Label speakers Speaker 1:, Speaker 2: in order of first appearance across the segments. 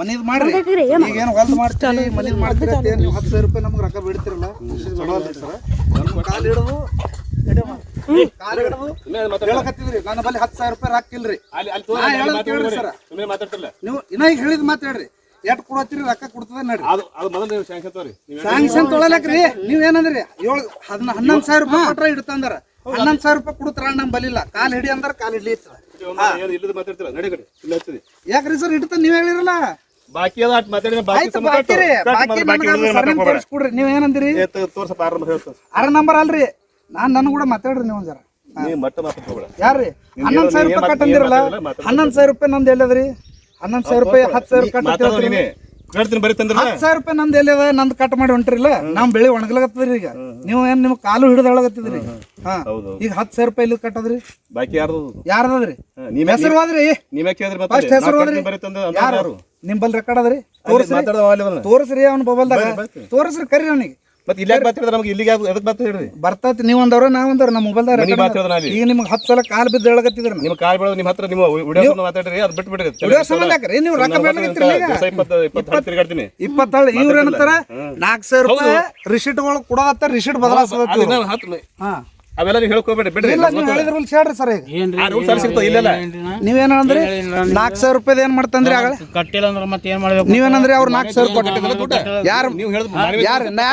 Speaker 1: ಮನಿದ್ ಮಾಡ್ರಿ ಈಗೇನು ಹೊಲ್ದು ಮಾಡ್ತೀರಿ ಮನಿದ್ ಮಾಡ್ತೀರಿ ಅಂತ ನೀವು 10,000 ರೂಪಾಯಿ ನಮ್ಗೆ ರೊಕ್ಕ ಬಿಡ್ತಿರಲ್ಲ ಚಲೋ ಅಲ್ಲ ಸರ್. ಕಾಲು ಹಿಡಿದು ಹೇಳಕತ್ತಿದ್ರಿ ನನ್ನ ಬಲ್ಲಿ 10,000 ರೂಪಾಯಿ ರೊಕ್ಕ ಇಲ್ರಿ ಸರ್. ನೀವು ಇನ್ನ ಈಗ ಹೇಳಿದ್ ಮಾತಾಡ್ರಿ ಎಟ್ ಕೊಡತ್ತೀರಿ ರೊಕ್ಕ ಕೊಡ್ತದ ನೋಡ್ರಿ. ಸ್ಯಾಂಕ್ಷನ್ ತೊಗೊಳಕ್ರಿ ನೀವ್ ಏನಂದ್ರಿ 11,000 ರೂಪಾಯಿ ಕೊಟ್ರ ಇಡ್ತಂದಾರ 11,000 ರೂಪಾಯಿ ಕೊಡ್ತಾರ ನಮ್ ಬಲಿಲ್ಲ ಕಾಲ್ ಹಿಡಿ ಅಂದ್ರ ಕಾಲ್ ಹಿಡ್ಲಿ ಯಾಕ್ರಿ ಸರ್ ಇಡ್ತ ನೀವ್ ಹೇಳಿರಲ್ಲ ತೋರಿಸ್ಕೊಡ್ರಿ ನೀವ್ ಏನಂದ್ರಿ 6 ನಂಬರ್ ಅಲ್ರಿ ನನ್ ಕೂಡ ಮಾತಾಡ್ರಿ ನೀವ್ ಜರ ಯಾರ್ರಿ 11,000 ರೂಪಾಯಿ ಕಟ್ ಅಂದಿರಲ್ಲ 11,000 ರೂಪಾಯಿ ನಂದು ಎಲ್ಲದ್ರಿ 11,000 ರೂಪಾಯಿ 10,000 ಕಟ್ 10,000 ರೂಪಾಯಿ ನಂದು ಎಲ್ಲದ ನಂದು ಕಟ್ ಮಾಡಿ ಹೊಂಟ್ರಿಲ್ಲ ನಮ್ ಬೆಳಿ ಒಣಗ್ಲಾಗತ್ತದ್ರಿ ಈಗ ನೀವು ಏನ್ ನಿಮ್ ಕಾಲು ಹಿಡಿದೊಳಗತ್ತಿದ್ರಿ ಹಾ ಈಗ 10,000 ರೂಪಾಯಿ ಇಲ್ಲಿ ಕಟ್ಟದ್ರಿ ಯಾರದ್ರಿ ಹೆಸರು ಹೋದ್ರಿ ಫಸ್ಟ್ ಹೆಸರು ಹೋದ್ರಿ ಯಾರು ನಿಂಬಲ್ ರೆಕಾರ್ಡ್ ಅದ್ರಿ ತೋರಿಸ್ರಿ ಅವ್ನ ಮೊಬೈಲ್ದಾಗ ತೋರಿಸ್ರಿ ಕರಿ ಅವನಿಗೆ ಬರ್ತೈತಿ ನೀವ್ ಒಂದವ್ರ ನಾವಂದವ್ರ ನಮ್ಮ ಮೊಬೈಲ್ದಾಗ ಈಗ ನಿಮ್ಗೆ 10 ಸಲ ಕಾಲ್ ಬಿದ್ದು ಹೇಳಕತ್ತಿದ್ರಿ ವಿಡಿಯೋ ಸಂಬಂಧ ಯಾಕ್ರಿ ನೀವು ರೊಕ್ಕ ಬೇಡಕತ್ತೀರಿ 20 ಇವ್ರ ಏನಂತಾರ 4,000 ರೂಪಾಯಿ ರಿಸಿಟ್ಗಳು ಕೊಡೋದತ್ತ ರಿಸಿಟ್ ಬದಲಾಯಿಸೋದು
Speaker 2: ಅವೆಲ್ಲ ಹೇಳ್ಕೋಬೇಡಿ ಬಿಡ್ರಿ
Speaker 1: ಹೇಳ್ರಿ ಸರ್ ನೀವೇನಂದ್ರಿ 4,000 ರೂಪಾಯಿ ಏನ್ ಮಾಡ್ತಂದ್ರಿ ಆಗ
Speaker 3: ಕಟ್ಟಿಲ್ಲ ಅಂದ್ರೆ ಮತ್ತೆ ಏನ್ ಮಾಡ್ಬೇಕು
Speaker 1: ನೀವೇನಂದ್ರಿ ಅವ್ರು 4,000 ಯಾರು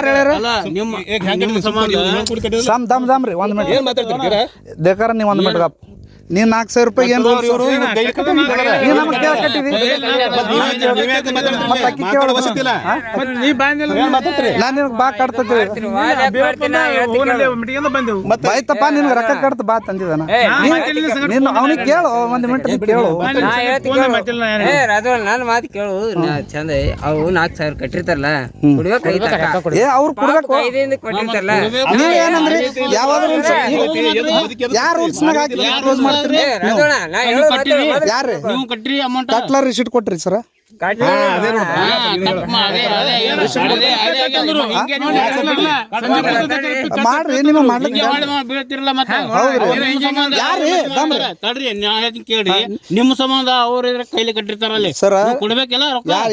Speaker 1: ಹೇಳ್ಯಾರ ದಮ್ ದಮ್ ರೀ 1 ಮಿನಿಟ್ ದೇಕಾರ ನೀವು 1 ಮಿನಿಟ್ ನೀನ್ 4,000 ರೂಪಾಯಿ ಏನ್ ನಾನು ಬಾ ಕಟ್ತೈತಿ ಆಯ್ತಪ್ಪ ನಿನ್ಗೆ ರೊಕ್ಕ ಕಟ್ತ ಬಾ ತಂದಿದಾನ ಅವನಿಗೆ ಕೇಳು 1 ಮಿನಿಟ್ ಕೇಳು
Speaker 4: ನನ್ನ ಮಾತು ಕೇಳು ಚಂದ ಅವು 4,000 ಕಟ್ಟಿರ್ತಾರಲ್ಲ
Speaker 1: ಏ ಅವ್ರು ಕೊಡ್ಬೇಕು
Speaker 4: ಕೊಟ್ಟಿರ್ತಾರಲ್ಲ
Speaker 1: ನೀವ್ ಏನಂದ್ರಿ ಯಾವ್ದಾದ್ರು ಯಾರು ಕ್ಲೋಸ್ ಮಾಡ್ತೀರಿ ಯಾರು ಕಟ್ಲರ್ ರಿಸಿಟ್ ಕೊಟ್ರಿ ಸರ್ ಮಾಡ್ರಿ ನಿಮ್ಮ
Speaker 3: ಕೇಳ್ರಿ ನಿಮ್ಮ ಸಂಬಂಧ ಅವ್ರ ಕೈಲಿ ಕಟ್ಟಿರ್ತಾರಲ್ಲಿ
Speaker 1: ಸರ್
Speaker 3: ಕೊಡ್ಬೇಕಿಲ್ಲ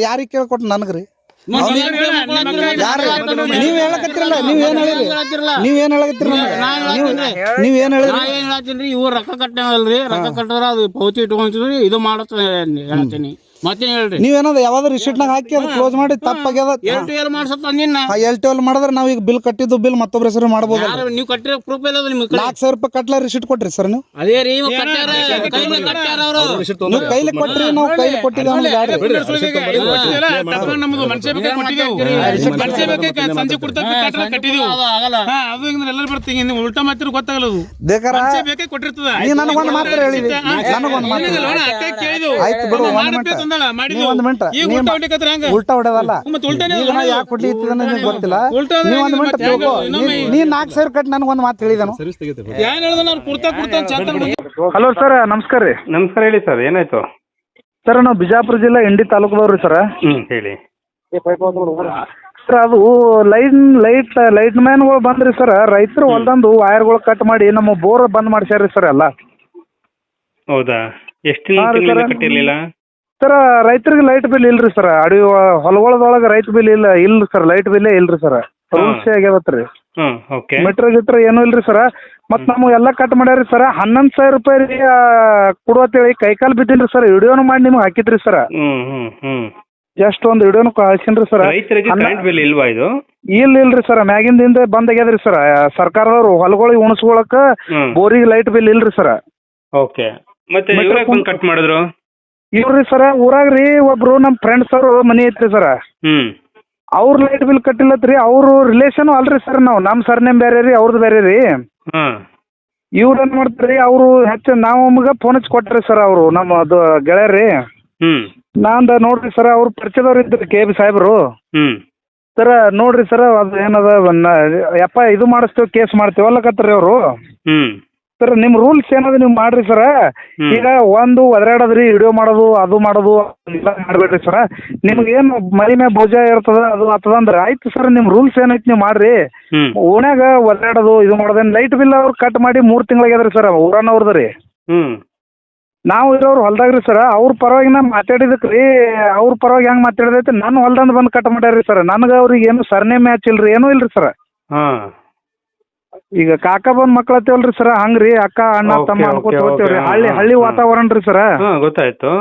Speaker 1: ಯಾರಿಗೆ ಕೇಳ್ಕೊಟ್ಟು ನನಗ್ರಿ ನೀವ್ ಹೇಳಕತ್ತಿರಲ್ಲ ನೀವೇನ್
Speaker 3: ಹೇಳಿದ್ರಿ ಇವ್ರು ರೊಕ್ಕ ಕಟ್ಟಲ್ರಿ ರೊಕ್ಕ ಕಟ್ಟದ್ರ ಅದು ಪೌಚಿ ಇಟ್ಕೊಂತೀವಿ ಇದು ಮಾಡತ್ತ ಹೇಳ್ತೀನಿ ಮತ್ತೆ ಹೇಳ್ರಿ
Speaker 1: ನೀವೇನದ ಯಾವ್ದು ರಿಸಿಟ್ನಾಗ ಹಾಕಿ ಅದು ಕ್ಲೋಸ್ ಮಾಡಿ ತಪ್ಪಾಗ್ಯದ
Speaker 3: ಎಲ್ ಮಾಡ್ಸತ್ತ ನಿನ್ನ
Speaker 1: ಎಲ್ ಮಾಡಿದ್ರೆ ನಾವ್ ಈಗ ಬಿಲ್ ಕಟ್ಟಿದ್ದು ಬಿಲ್ ಮತ್ತೊಬ್ಬರ ಹೆಸರು ಮಾಡ್ಬೋದು
Speaker 3: ನೀವು ಕಟ್ಟಿರೋ ಪ್ರೂಫ್ ಇಲ್ಲ ನಿಮ್ಗೆ
Speaker 1: 4,000 ರೂಪಾಯಿ ಕಟ್ಲ ರಿಸಿಟ್ ಕೊಟ್ರಿ ಸರ್ ನೀವು
Speaker 3: ಅದೇ ರೀ
Speaker 1: ನೀವು ಕೈಲಿ ಕೊಟ್ರಿ ನಾವು ಕೈಲಿ ಕೊಟ್ಟಿದ್ದೇವೆ
Speaker 3: ಎಲ್ಲರೂ ಬರ್ತೀವಿ ಉಲ್ಟಾ ಮಾತ್ರ ಗೊತ್ತಾಗಲ್ಲ
Speaker 1: ನನಗೊಂದು ಮಾತ್ರ ಹೇಳಿದ್ವಿ ನನಗೊಂದು ಆಯ್ತು ಬಿಡು ಉಲ್ಟಾ ಹೊಡೆದಲ್ಲ ಯಾಕೆ ಕೊಡ್ಲಿ ಗೊತ್ತಿಲ್ಲ ನೀವು 1 ಮಿನಿಟ್ ನೀನ್ 4,000 ಕಟ್ ನನಗೊಂದು ಮಾತು ಹೇಳಿದನು ಹಲೋ ಸರ್ ನಮಸ್ಕಾರ ರೀ
Speaker 2: ನಮಸ್ಕಾರ ಹೇಳಿ ಸರ್ ಏನಾಯ್ತು
Speaker 1: ಸರ್ ನಾವು ಬಿಜಾಪುರ ಜಿಲ್ಲಾ ಇಂಡಿ ತಾಲೂಕದವ್ರಿ ಸರ್
Speaker 2: ಹೇಳಿ
Speaker 1: ಸರ್ ಅದು ಲೈಟ್ ಮ್ಯಾನ್ಗಳು ಬಂದ್ರಿ ಸರ್ ರೈತರು ಹೊಲ್ದಂದು ವೈರ್ಗಳು ಕಟ್ ಮಾಡಿ ನಮ್ಮ ಬೋರ್ ಬಂದ್ ಮಾಡ್ಸ್ಯಾರ್ರಿ ಸರ್ ಎಲ್ಲ
Speaker 2: ಹೌದಾ ಎಷ್ಟು ಕಟ್ಟಿರ್ಲಿಲ್ಲ
Speaker 1: ಸರ್ ರೈತರಿಗೆ ಲೈಟ್ ಬಿಲ್ ಇಲ್ರಿ ಸರ್ ಅಡಿ ಹೊಲಗೊಳದೊಳಗೆ ರೈತ ಬಿಲ್ ಇಲ್ಲ ಸರ್ ಲೈಟ್ ಬಿಲ್ಲೇ ಇಲ್ರಿ ಸರ್ ರೂಲ್ಸ್ ಆಗ್ಯಾವತ್ರಿ ಮೀಟರ್ ಗಿಟ್ರ್ ಏನೂ ಇಲ್ರಿ ಸರ್ ಮತ್ ನಮಗೆ ಎಲ್ಲ ಕಟ್ ಮಾಡ್ಯಾರಿ ಸರ್ 11,000 ರೂಪಾಯಿ ರೀ ಕೊಡುವತ್ತೇಳಿ ಕೈಕಾಲು ಬಿದ್ದಿಲ್ರಿ ಸರ್ ವಿಡಿಯೋನು ಮಾಡಿ ನಿಮ್ಗೆ ಹಾಕಿದ್ರಿ ಸರ್ ಜಸ್ಟ್ ಒಂದು ವಿಡಿಯೋನು ಕಳ್ಸಿನ್ರಿ ಸರ್ ಇಲ್ರಿ ಸರ್ ಮ್ಯಾಗಿಂದ ಬಂದ್ ಆಗ್ಯದ್ರಿ ಸರ್ ಸರ್ಕಾರದವ್ರು ಹೊಲಗಳಿಗೆ ಉಣಸ್ಕೊಳಕ ಬೋರಿಗೆ ಲೈಟ್ ಬಿಲ್ ಇಲ್ರಿ ಸರ್
Speaker 2: ಓಕೆ ಮತ್ತೆ ಕಟ್ ಮಾಡಿದ್ರು
Speaker 1: ಇವ್ರಿ ಸರ ಊರಾಗ್ರಿ ಒಬ್ರು ನಮ್ ಫ್ರೆಂಡ್ಸ್ ಅವ್ರು ಮನಿ ಐತ್ರಿ ಸರ ಅವ್ರ ಲೈಟ್ ಬಿಲ್ ಕಟ್ಟಿಲ್ಲತ್ರಿ ಅವ್ರು ರಿಲೇಷನ್ ಅಲ್ರಿ ಸರ್ ನಾವು ನಮ್ ಸರ್ನೇಮ್ ಬೇರೆ ರೀ ಅವ್ರದ್ದು ಬೇರೆ ರೀ ಇವ್ರ ಏನ್ ಮಾಡ್ತಾರ್ರಿ ಅವ್ರು ಹೆಚ್ಚು ನಾವು ನಮ್ಗ ಫೋನ್ ಹಚ್ಚಿ ಕೊಟ್ರಿ ಸರ್ ಅವ್ರು ನಮ್ಮ ಗೆಳೆಯರಿ ನಾಂದ ನೋಡ್ರಿ ಸರ್ ಅವ್ರು ಪರಿಚಯದವ್ರು ಇದ್ರಿ KB ಸಾಹೇಬ್ರು ಸರ ನೋಡ್ರಿ ಸರ್ ಅದು ಏನದ ಯಪ್ಪ ಇದು ಮಾಡಿಸ್ತೇವೆ ಕೇಸ್ ಮಾಡ್ತೇವೆ ಅಲ್ಲಕತ್ರಿ ಅವರು ಸರ್ ನಿಮ್ ರೂಲ್ಸ್ ಏನದ ನೀವು ಮಾಡ್ರಿ ಸರ್ ಈಗ ಒಂದು ಒದರಾಡದ್ರಿ ವಿಡಿಯೋ ಮಾಡೋದು ಅದು ಮಾಡೋದು ಮಾಡ್ಬೇಡ್ರಿ ಸರ್ ನಿಮ್ಗೇನು ಮೈ ಮೇಲೆ ಭುಜ ಇರ್ತದ ಅದು ಆಗ್ತದ ಅಂದ್ರೆ ಆಯ್ತು ಸರ್ ನಿಮ್ ರೂಲ್ಸ್ ಏನೈತಿ ನೀವು ಮಾಡ್ರಿ ಓಣ್ಯಾಗ ಒದರಾಡೋದು ಇದು ಮಾಡೋದೇನು ಲೈಟ್ ಬಿಲ್ ಅವ್ರು ಕಟ್ ಮಾಡಿ 3 ತಿಂಗಳಾಗ್ಯದ್ರಿ ಸರ್ ಊರನ್ನವ್ರದ್ರಿ ನಾವು ಇರೋರು ಹೊಲ್ದಾಗ ರೀ ಸರ್ ಅವ್ರ ಪರವಾಗಿ ನಾ ಮಾತಾಡಿದಕ್ಕೆ ರೀ ಅವ್ರ ಪರವಾಗಿ ಹೆಂಗೆ ಮಾತಾಡಿದೈತೆ ನನ್ನ ಹೊಲ್ದಂದು ಬಂದು ಕಟ್ ಮಾಡ್ಯಾರ ಸರ್ ನನಗೆ ಅವ್ರಿಗೆ ಏನು ಸರ್ನೇ ಮ್ಯಾಚ್ ಇಲ್ರಿ ಏನೂ ಇಲ್ರಿ ಸರ್.
Speaker 2: ಹಾಂ
Speaker 1: ಈಗ ಕಾಕ ಬಂದ್ ಮಕ್ಳು ಹತ್ತೇವಲ್ರಿ ಸರ್ ಹಂಗ್ರಿ ಅಕ್ಕ ಅಣ್ಣ
Speaker 2: Okay,
Speaker 1: ತಮ್ಮ
Speaker 2: okay,
Speaker 1: ಅನ್ಕೋತ
Speaker 2: okay.
Speaker 1: ಹೋಗ್ತೇವ್ರಿ
Speaker 2: ಹಾ,
Speaker 1: ಹಳ್ಳಿ
Speaker 2: ಹಾ,
Speaker 1: ಹಳ್ಳಿ
Speaker 2: ಹಾ.
Speaker 1: ವಾತಾವರಣ ರೀ ಸರ್.
Speaker 2: ಹಾಂ ಗೊತ್ತಾಯ್ತು.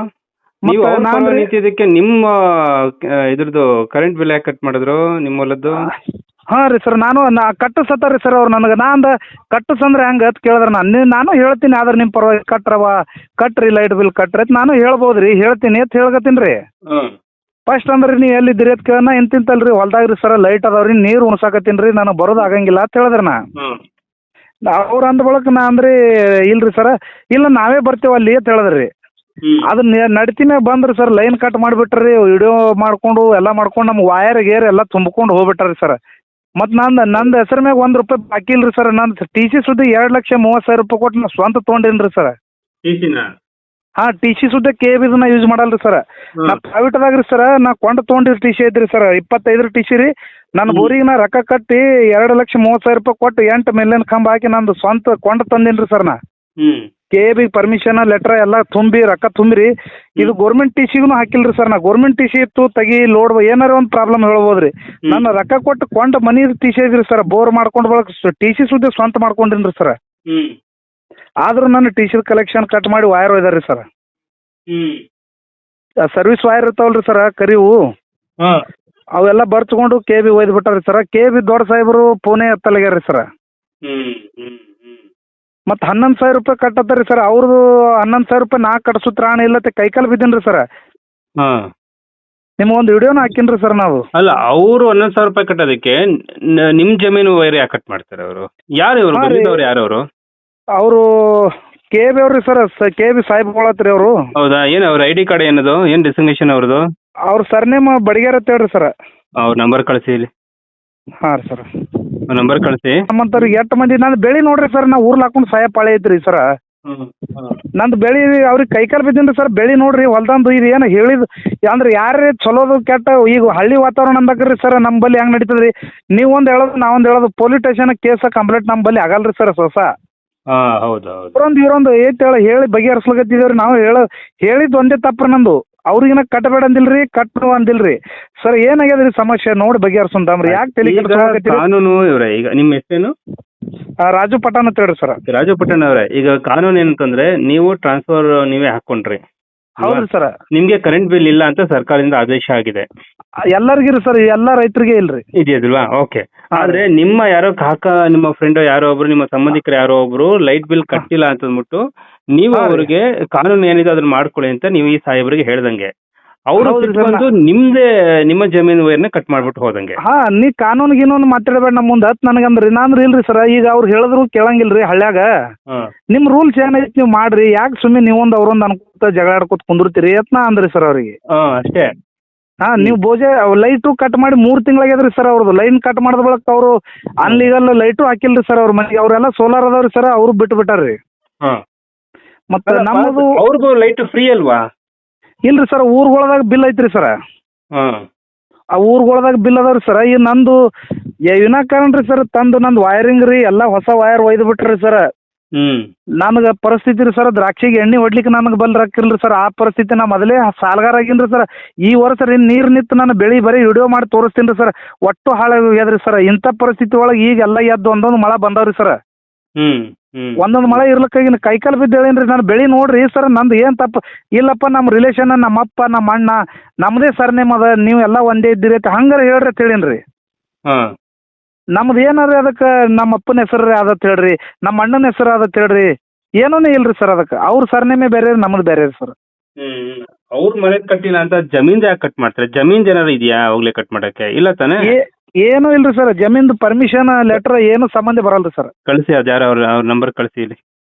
Speaker 1: ಮತ್ತೆ
Speaker 2: ನೀವು ಅವ್ರ
Speaker 1: ನಾನ್
Speaker 2: ಪರ
Speaker 1: ರೀ-
Speaker 2: ನಿಂತಿದ್ದಕ್ಕೆ ನಿಮ್ಮ ಇದ್ರದ್ದು ಕರೆಂಟ್ ಬಿಲ್ ಯಾಕೆ ಕಟ್ ಮಾಡಿದ್ರು ನಿಮ್ಮ ಹೊಲದ್ದು?
Speaker 1: ಹಾಂ ರೀ ಸರ್ ನಾನು ಕಟ್ಟಿಸತ್ತಾರ ರೀ ಸರ್ ಅವ್ರು ನನಗೆ ನಾ ಅಂದ ಕಟ್ಟಿಸಂದ್ರೆ ಹೆಂಗೆ ಅಂತ ಕೇಳಿದ್ರೆ ನಾನು ಹೇಳ್ತೀನಿ ಆದ್ರೆ ನಿಮ್ಮ ಪರವಾಗಿ ಕಟ್ರಿ ಲೈಟ್ ಬಿಲ್ ಕಟ್ರಿ ಅಂತ ನಾನು ಹೇಳ್ಬೋದು ರೀ ಹೇಳ್ತೀನಿ ಅಂತ ಹೇಳ್ಕತ್ತೀನಿ ರೀ.
Speaker 2: ಹಾಂ
Speaker 1: ಫಸ್ಟ್ ಅಂದ್ರೆ ನೀವು ಎಲ್ಲಿದ್ದೀರಿ ಅಂತ ಕೇಳೋಣ ಇಂತಿಂತಲ್ರಿ ಹೊಲ್ದಾಗ ರೀ ಸರ್ ಲೈಟ್ ಅದಾವ್ರಿ ನೀರು ಉಣ್ಸಾಕತ್ತೀನಿ ರೀ ನನಗೆ ಬರೋದು ಆಗಂಗಿಲ್ಲ ಅಂತ ಹೇಳಿದ್ರೆ ನಾ
Speaker 2: ಹಾಂ
Speaker 1: ಅವ್ರು ಅಂದ ಬಳಕ ನಾ ಅಂದ್ರೆ ಇಲ್ರಿ ಸರ್ ಇಲ್ಲ ನಾವೇ ಬರ್ತೇವೆ ಅಲ್ಲಿ ಅಂತ ಹೇಳಿದ್ರಿ. ಅದನ್ನ ನಡ್ತಿನೇ ಬಂದ್ರಿ ಸರ್ ಲೈನ್ ಕಟ್ ಮಾಡಿಬಿಟ್ರಿ ವಿಡಿಯೋ ಮಾಡ್ಕೊಂಡು ಎಲ್ಲ ಮಾಡ್ಕೊಂಡು ನಮ್ಮ ವಯರ್ ಗೇರ್ ಎಲ್ಲ ತುಂಬ್ಕೊಂಡು ಹೋಗ್ಬಿಟ್ಟಾರಿ ಸರ್. ಮತ್ತು ನಂದು ಹೆಸರು ಮ್ಯಾಗ ₹1 ಬಾಕಿ ಇಲ್ರಿ ಸರ್. ನಂದು ಟಿ ಸಿ ಸುದ್ದಿ ₹2,30,000 ಕೊಟ್ಟು ನಾ ಸ್ವಂತ ತೊಗೊಂಡೇನಿ ರೀ ಸರ್. ಹಾಂ ಟಿ ಸಿ ಸುದ್ದಿ KB ನಾ ಯೂಸ್ ಮಾಡಲ್ರಿ ಸರ್. ನಾ ಪ್ರೈವೇಟ್ದಾಗ ರೀ ಸರ್ ನಾ ಕೊಂಡು ತೊಗೊಂಡಿರಿ ಟಿ ಸಿ ಐತ್ರಿ ಸರ್ 25 ಟಿ ಸಿ ರೀ. ನನ್ನ ಬೋರಿಗೆ ನಾ ರೊಕ್ಕ ಕಟ್ಟಿ ₹2,30,000 ಕೊಟ್ಟು 8 ಮಿಲಿಯನ್ ಕಂಬ ಹಾಕಿ ನಂದು ಸ್ವಂತ ಕೊಂಡು ತಂದೀನಿ ರೀ ಸರ್ ನಾ. KB ಪರ್ಮಿಷನ್ ಲೆಟ್ರ್ ಎಲ್ಲ ತುಂಬಿ ರೊಕ್ಕ ತುಂಬಿರಿ. ಇದು ಗೌರ್ಮೆಂಟ್ ಟಿ ಸಿಗೂ ಹಾಕಿಲ್ರಿ ಸರ್ ನಾ. ಗೌರ್ಮೆಂಟ್ ಟಿ ಸಿ ಇತ್ತು ತೆಗಿ ಲೋಡ್ ಏನಾರ ಒಂದು ಪ್ರಾಬ್ಲಮ್ ಹೇಳ್ಬೋದು ರೀ. ನಾನು ರೊಕ್ಕ ಕೊಟ್ಟು ಕೊಂಡು ಮನಿ ಟಿ ಸಿ ಐತ್ರಿ ಸರ್ ಬೋರ್ ಮಾಡ್ಕೊಂಡು ಬಳಕ ಟಿ ಸಿ ಸುದ್ದಿ ಸ್ವಂತ ಮಾಡ್ಕೊಂಡಿನಿ ರೀ ಸರ್. ಆದ್ರೂ ನಾನು ಟಿ ಸಿ ಕಲೆಕ್ಷನ್ ಕಟ್ ಮಾಡಿ ವೈರ್ ಒಯ್ದಾರ ರೀ ಸರ್. ಸರ್ವಿಸ್ ವೈರ್ ಇರ್ತಾವಲ್ರಿ ಸರ್ ಕರಿವು ಅವೆಲ್ಲ ಬರ್ಚ್ಕೊಂಡು KB ಒಯ್ದು ಬಿಟ್ಟಾರಿ ಸರ್. KB ದೊಡ್ಡ ಸಾಹೇಬರು ಫೋನೇ ಎತ್ತಲಾಗ್ಯಾರ ರೀ ಸರ್. ಮತ್ತು ₹11,000 ಕಟ್ಟತ್ತಾರ ರೀ ಸರ್. ಅವ್ರದ್ದು ₹11,000 ನಾ ಕಟ್ಸು ತ್ರಾಣ ಇಲ್ಲತ್ತೆ ಕೈಕಾಲು ಬಿದ್ದೀನಿ ರೀ ಸರ್.
Speaker 2: ಹಾಂ
Speaker 1: ನಿಮ್ಗೊಂದು ವಿಡಿಯೋನ ಹಾಕಿನ್ರಿ ಸರ್ ನಾವು.
Speaker 2: ಅಲ್ಲ ಅವರು ₹11,000 ಕಟ್ಟೋದಕ್ಕೆ ನಿಮ್ಮ ಜಮೀನು ವೈರ್ ಯಾಕೆ ಕಟ್ ಮಾಡ್ತಾರೆ ಅವರು? ಯಾರು ಇವರು
Speaker 1: ಹಾಂ ರೀ.
Speaker 2: ಬಂದಿದ್ದವ್ರು ಯಾರು ಅವರು?
Speaker 1: ಅವರು KB ಅವ್ರಿ ಸರ್ KB ಸಾಹೇಬ್ಗಳತ್ರಿ ಅವರು.
Speaker 2: ಹೌದಾ? ಏನು ಅವ್ರ ID ಕಾರ್ಡ್ ಏನದು? ಏನು ಡೆಸಿಗ್ನೇಷನ್ ಅವ್ರದ್ದು?
Speaker 1: ಅವ್ರ ಸರ್ನೇಮ್ ಬಡಿಗೇರ್ ಅಂತ ಹೇಳ್ರಿ ಸರ್.
Speaker 2: ಅವ್ರ ನಂಬರ್ ಕಳಿಸಿ ಇಲ್ಲಿ.
Speaker 1: ಹಾಂ ರೀ ಸರ್.
Speaker 2: ನಂಬರ್ ಕಳಿಸಿ.
Speaker 1: ನಮ್ಮಂತವ್ರಿಗೆ 8 ಮಂದಿ ನಂದು ಬೆಳಿ ನೋಡ್ರಿ ಸರ್ ನಾ ಊರ್ಲ್ ಹಾಕೊಂಡು ಸಾಯ ಪಾಳೆ ಐತ್ರಿ ಸರ್. ನಂದು ಬೆಳಿ ಅವ್ರಿಗೆ ಕೈಕಾಲು ಬಿದ್ದೀನಿ ರೀ ಸರ್. ಬೆಳಿ ನೋಡ್ರಿ ಹೊಲ್ದಂದು ಇದು ಏನು ಹೇಳಿದ್ದು ಅಂದ್ರೆ ಯಾರೇ ಚಲೋದು ಕೆಟ್ಟ ಈಗ ಹಳ್ಳಿ ವಾತಾವರಣ ಅಂದಾಕ್ರಿ ಸರ್ ನಮ್ಮ ಬಲ್ಲಿ ಹೆಂಗೆ ನಡೀತದೆ ರೀ. ನೀವೊಂದು ಹೇಳೋದು ನಾವೊಂದು ಹೇಳೋದು ಪೊಲೀಸ್ ಸ್ಟೇಷನ್ ಕೇಸ ಕಂಪ್ಲೇಂಟ್ ನಮ್ಮ ಬಲ್ಲಿ ಆಗಲ್ರಿ ಸರ್ ಹೊಸ.
Speaker 2: ಹಾಂ ಹೌದು ಹೌದು.
Speaker 1: ಇವ್ರೊಂದು ಐತೆ ಹೇಳಿ ಬಗೆಹರಿಸ್ಲಿಕತ್ತಿದೇವ್ರಿ ನಾವು. ಹೇಳಿದ್ದು ಒಂದೇ ತಪ್ಪ ನಂದು. ಅವ್ರಿಗಿನ ಕಟ್ಟಬೇಡ ಅಂದಿಲ್ರಿ ಕಟ್ಟು ಅಂದಿಲ್ರಿ ಸರ್. ಏನಾಗ್ಯದ ರೀ ಸಮಸ್ಯೆ ನೋಡಿ ಬಗೆಹರಿಸಂತಂಬ್ರಿ ಯಾಕೆ ತಲೆ ಕೆಡಿಸ್ಕೊಳಕತ್ತೀರಿ?
Speaker 2: ಕಾನೂನು ಇವರೇ ಈಗ ನಿಮ್ಮ ಹೆಸರೇನು?
Speaker 1: ರಾಜು ಪಠಾಣ್ ಅಂತ ಹೇಳ್ರಿ ಸರ್.
Speaker 2: ರಾಜು ಪಟ್ಟಣ ಅವರೇ, ಈಗ ಕಾನೂನು ಏನಂತಂದ್ರೆ ನೀವು ಟ್ರಾನ್ಸ್ಫರ್ ನೀವೇ ಹಾಕೊಂಡ್ರಿ.
Speaker 1: ಹೌದ್ರಿ ಸರ್.
Speaker 2: ನಿಮ್ಗೆ ಕರೆಂಟ್ ಬಿಲ್ ಇಲ್ಲ ಅಂತ ಸರ್ಕಾರದಿಂದ ಆದೇಶ ಆಗಿದೆ.
Speaker 1: ಎಲ್ಲರಿಗಿರಿ ಸರ್ ಎಲ್ಲ ರೈತರಿಗೆ ಇಲ್ರಿ.
Speaker 2: ಇದೆಯಲ್ವಾ? ಓಕೆ. ಆದ್ರೆ ನಿಮ್ಮ ಯಾರೋ ಕಾಕ ನಿಮ್ಮ ಫ್ರೆಂಡ್ ಯಾರೋ ಒಬ್ರು ನಿಮ್ಮ ಸಂಬಂಧಿಕರು ಯಾರೋ ಒಬ್ರು ಲೈಟ್ ಬಿಲ್ ಕಟ್ಟಿಲ್ಲ ಅಂತ ಅಂದ್ಬಿಟ್ಟು ನೀವು ಅವ್ರಿಗೆ ಕಾನೂನು ಏನಿದೆ ಅದನ್ನ ಮಾಡ್ಕೊಳ್ಳಿ ಅಂತ ನೀವು ಈ ಸಾಹೇಬರಿಗೆ ಹೇಳ್ದಂಗೆ ಅವರು ಬಂದು ನಿಮ್ಮ ಜಮೀನು ವೈರ್ನ ಕಟ್ ಮಾಡ್ಬಿಟ್ಟು ಹೋದಂಗೆ.
Speaker 1: ಹಾ ನೀ ಕಾನೂನು ಗೀನೂನು ಮಾತಾಡಬೇಡ ನಮ್ಮ ಮುಂದೆ ಹತ್ ನನಗಂದ್ರಿ ನಾನ್ರಿ ಇಲ್ರಿ ಸರ್. ಈಗ ಅವ್ರು ಹೇಳಿದ್ರು ಕೇಳಂಗಿಲ್ರಿ ಹಳ್ಳ್ಯಾಗ. ನಿಮ್ ರೂಲ್ಸ್ ಏನೈತಿ ನೀವು ಮಾಡ್ರಿ ಯಾಕೆ ಸುಮ್ಮನೆ ನೀವೊಂದು ಅವ್ರೊಂದು ಅನ್ಕೋತ ಜಗಳ ಆಡ್ಕೋತ ಕುಂದಿರ್ತೀರಿ ಅಂತ ನಾ ಅಂದ್ರಿ ಸರ್ ಅವ್ರಿಗೆ.
Speaker 2: ಅಷ್ಟೇ.
Speaker 1: ಹಾ ನೀವು ಬೋಜೆ ಲೈಟು ಕಟ್ ಮಾಡಿ 3 ತಿಂಗಳಾಗ್ಯದ್ರಿ ಸರ್. ಅವ್ರದ್ದು ಲೈನ್ ಕಟ್ ಮಾಡಿದ ಬಳಕ ಅವರು ಅನ್ಲೀಗಲ್ ಲೈಟು ಹಾಕಿಲ್ರಿ ಸರ್ ಅವ್ರ ಮನೆಗೆ. ಅವರೆಲ್ಲ ಸೋಲಾರ್ ಅದಾವ್ರಿ ಸರ್ ಅವರು ಬಿಟ್ಟು ಬಿಟ್ಟಾರ್ರಿ. ಮತ್ತೆ ನಮ್ಮದು
Speaker 2: ಅವ್ರಿಗೂ ಲೈಟ್ ಫ್ರೀ ಅಲ್ವಾ?
Speaker 1: ಇಲ್ರಿ ಸರ್ ಊರುಗಳದಾಗ ಬಿಲ್ ಐತ್ರಿ ಸರ್. ಆ ಊರುಗಳದಾಗ ಬಿಲ್ ಅದಾವ್ರಿ ಸರ್. ಈ ನಂದು ವಿನಾಕಾರಣ ರೀ ಸರ್ ತಂದು ನಂದು ವೈರಿಂಗ್ ರೀ ಎಲ್ಲ ಹೊಸ ವೈರ್ ಒಯ್ದು ಬಿಟ್ರಿ ಸರ್. ನನಗೆ ಪರಿಸ್ಥಿತಿ ರೀ ಸರ್ ದ್ರಾಕ್ಷಿಗೆ ಎಣ್ಣೆ ಹೊಡ್ಲಿಕ್ಕೆ ನನಗೆ ಬಲ್ ರೊಕ್ಕಿಲ್ರಿ ಸರ್. ಆ ಪರಿಸ್ಥಿತಿ ನಾ ಮೊದಲೇ ಸಾಲಗಾರ ಆಗಿನ್ರಿ ಸರ್. ಈ ವರ್ಷ ರೀ ನೀರು ನಿಂತು ನಾನು ಬೆಳಿ ಬರೀ ವಿಡಿಯೋ ಮಾಡಿ ತೋರಿಸ್ತೀನಿ ರೀ ಸರ್. ಒಟ್ಟು ಹಾಳಾಗ್ಯದ್ರಿ ಸರ್. ಇಂಥ ಪರಿಸ್ಥಿತಿ ಒಳಗೆ ಈಗ ಎಲ್ಲ ಎದ್ದು ಒಂದೊಂದು ಮಳೆ ಬಂದವ್ರಿ ಸರ್. ಒಂದೊಂದು ಮಳೆ ಇರ್ಲಿಕ್ಕಾಗಿ ಕೈಕಾಲು ಬಿದ್ದು ಹೇಳೇನ್ರಿ ನಾನು ಬೆಳಿ ನೋಡ್ರಿ ಸರ್ ನಂದು ಏನು ತಪ್ಪು ಇಲ್ಲಪ್ಪ. ನಮ್ಮ ರಿಲೇಷನ್ ನಮ್ಮ ಅಪ್ಪ ನಮ್ಮ ಅಣ್ಣ ನಮ್ಮದೇ ಸರ್ನೇಮ್ ಅದ ನೀವು ಎಲ್ಲ ಒಂದೇ ಇದ್ದೀರಿ ಅಂತ ಹಂಗಾರೆ ಹೇಳ್ರಿ ಅಂತ ಹೇಳೀನಿ. ನಮ್ದು ಏನಾರ ಅದಕ್ಕೆ ನಮ್ಮ ಅಪ್ಪನ ಹೆಸರು ಅದತ್ ಹೇಳ್ರಿ ನಮ್ಮ ಅಣ್ಣನ ಹೆಸರು ಅದತ್ ಹೇಳ್ರಿ ಏನೂ ಇಲ್ರಿ ಸರ್. ಅದಕ್ಕೆ ಅವ್ರ ಸರ್ನೇಮೇ ಬೇರೆ ನಮ್ಮದು ಬೇರೆ ರೀ ಸರ್.
Speaker 2: ಅವ್ರ ಮನೆ ಕಟ್ಟಿಲ್ಲ ಅಂತ ಜಮೀನ್ ಯಾಕೆ ಕಟ್ ಮಾಡ್ತಾರೆ? ಜಮೀನ್ ಏನಾರು ಇದೆಯಾ ಹೋಗ್ಲಿ ಕಟ್ ಮಾಡಕ್ಕೆ? ಇಲ್ಲ ತಾನೇ?
Speaker 1: ಏನೂ ಇಲ್ರಿ ಸರ್. ಜಮೀನ್ದು ಪರ್ಮಿಷನ್ ಲೆಟರ್ ಏನು ಸಂಬಂಧ ಬರಲ್ರಿ ಸರ್.
Speaker 2: ಕಳಿಸಿ ಅದು ಯಾರು ಅವ್ರ ನಂಬರ್ ಕಳಿಸಿ ಇಲ್ಲಿ.